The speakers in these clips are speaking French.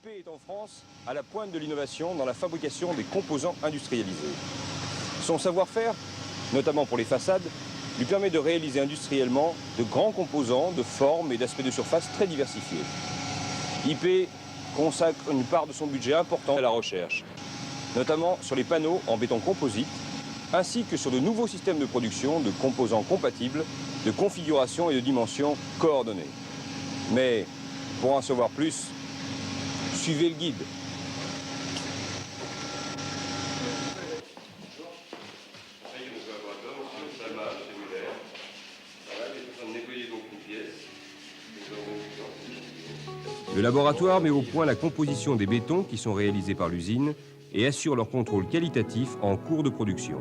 IP est en France à la pointe de l'innovation dans la fabrication des composants industrialisés. Son savoir-faire, notamment pour les façades, lui permet de réaliser industriellement de grands composants de formes et d'aspects de surface très diversifiés. IP consacre une part de son budget important à la recherche, notamment sur les panneaux en béton composite, ainsi que sur de nouveaux systèmes de production de composants compatibles, de configuration et de dimensions coordonnées. Mais pour en savoir plus, suivez le guide. Le laboratoire met au point la composition des bétons qui sont réalisés par l'usine et assure leur contrôle qualitatif en cours de production.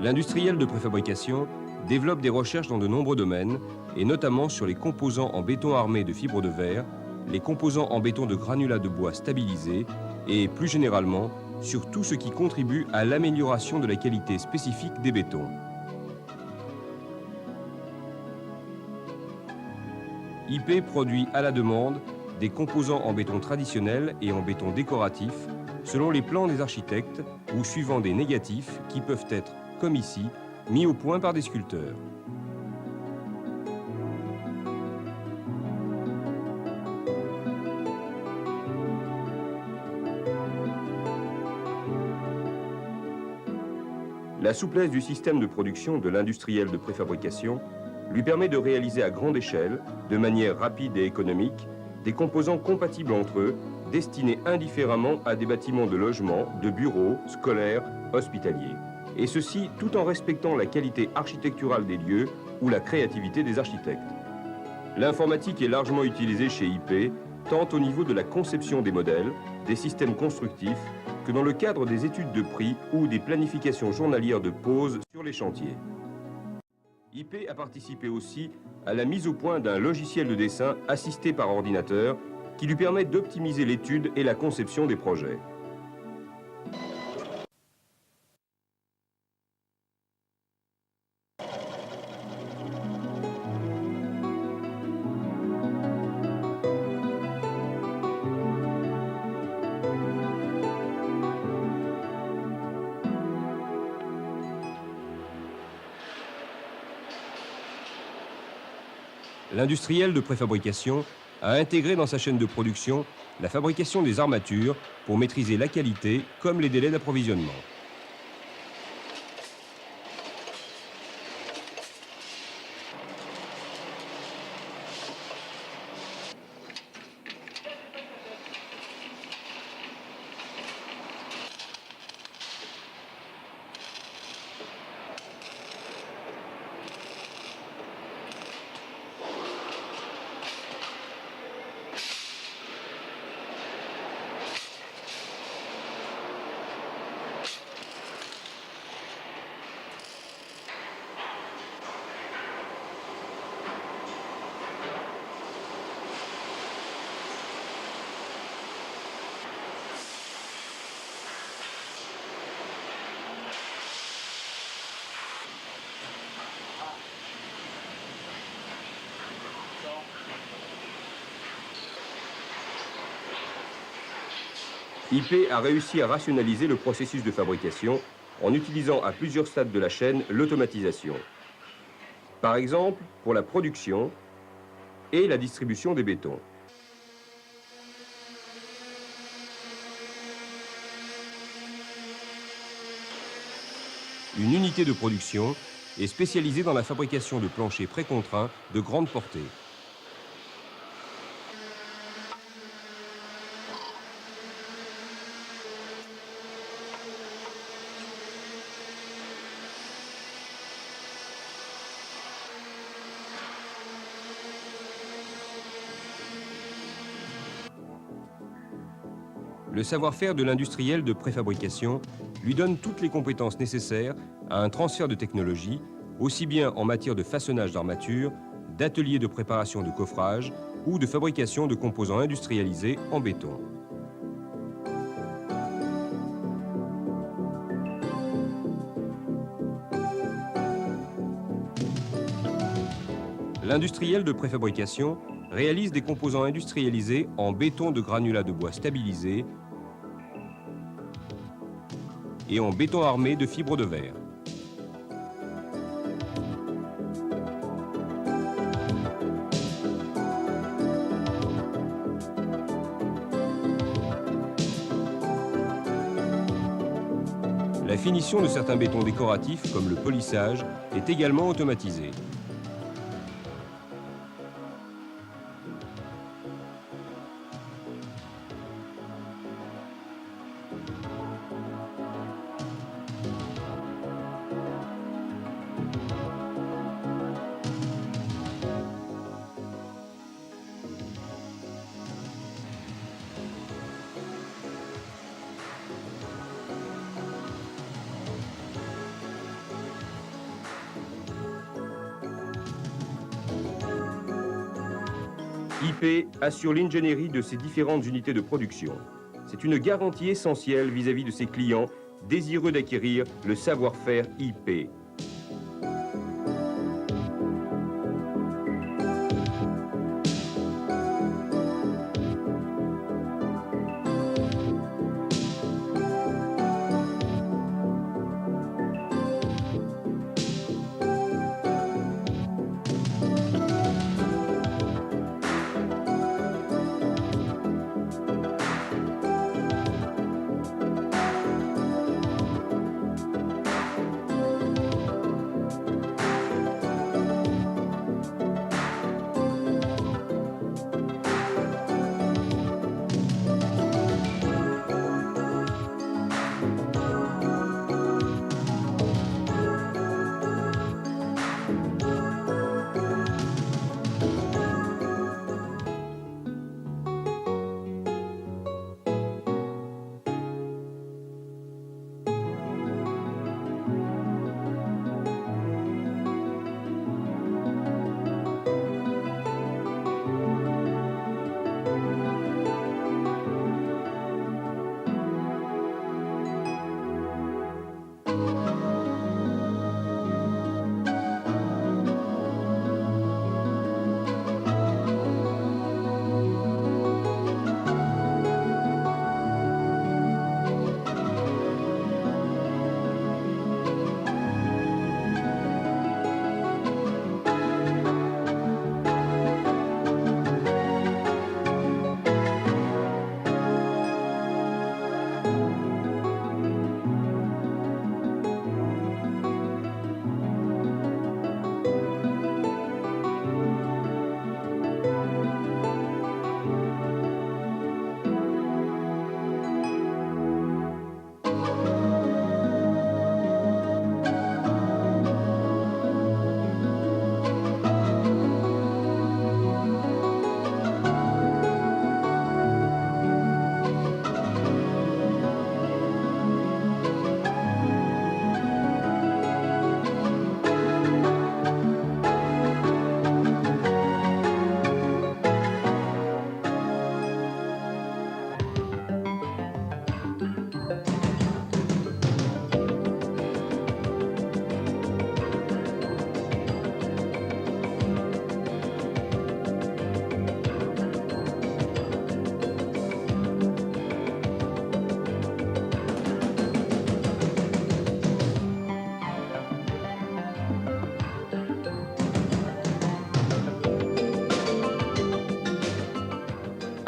L'industriel de préfabrication développe des recherches dans de nombreux domaines, et notamment sur les composants en béton armé de fibres de verre, les composants en béton de granulats de bois stabilisés et, plus généralement, sur tout ce qui contribue à l'amélioration de la qualité spécifique des bétons. IP produit à la demande des composants en béton traditionnel et en béton décoratif, selon les plans des architectes ou suivant des négatifs qui peuvent être, comme ici, mis au point par des sculpteurs. La souplesse du système de production de l'industriel de préfabrication lui permet de réaliser à grande échelle, de manière rapide et économique, des composants compatibles entre eux, destinés indifféremment à des bâtiments de logement, de bureaux, scolaires, hospitaliers. Et ceci tout en respectant la qualité architecturale des lieux ou la créativité des architectes. L'informatique est largement utilisée chez IP, tant au niveau de la conception des modèles, des systèmes constructifs, que dans le cadre des études de prix ou des planifications journalières de pause sur les chantiers. IP a participé aussi à la mise au point d'un logiciel de dessin assisté par ordinateur qui lui permet d'optimiser l'étude et la conception des projets. L'industriel de préfabrication a intégré dans sa chaîne de production la fabrication des armatures pour maîtriser la qualité comme les délais d'approvisionnement. IP a réussi à rationaliser le processus de fabrication en utilisant à plusieurs stades de la chaîne l'automatisation. Par exemple, pour la production et la distribution des bétons. Une unité de production est spécialisée dans la fabrication de planchers précontraints de grande portée. Le savoir-faire de l'industriel de préfabrication lui donne toutes les compétences nécessaires à un transfert de technologie, aussi bien en matière de façonnage d'armature, d'ateliers de préparation de coffrage ou de fabrication de composants industrialisés en béton. L'industriel de préfabrication réalise des composants industrialisés en béton de granulat de bois stabilisé et en béton armé de fibres de verre. La finition de certains bétons décoratifs, comme le polissage, est également automatisée. IP assure l'ingénierie de ses différentes unités de production. C'est une garantie essentielle vis-à-vis de ses clients désireux d'acquérir le savoir-faire IP.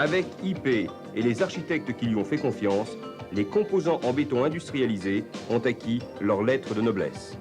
Avec IP et les architectes qui lui ont fait confiance, les composants en béton industrialisés ont acquis leur lettre de noblesse.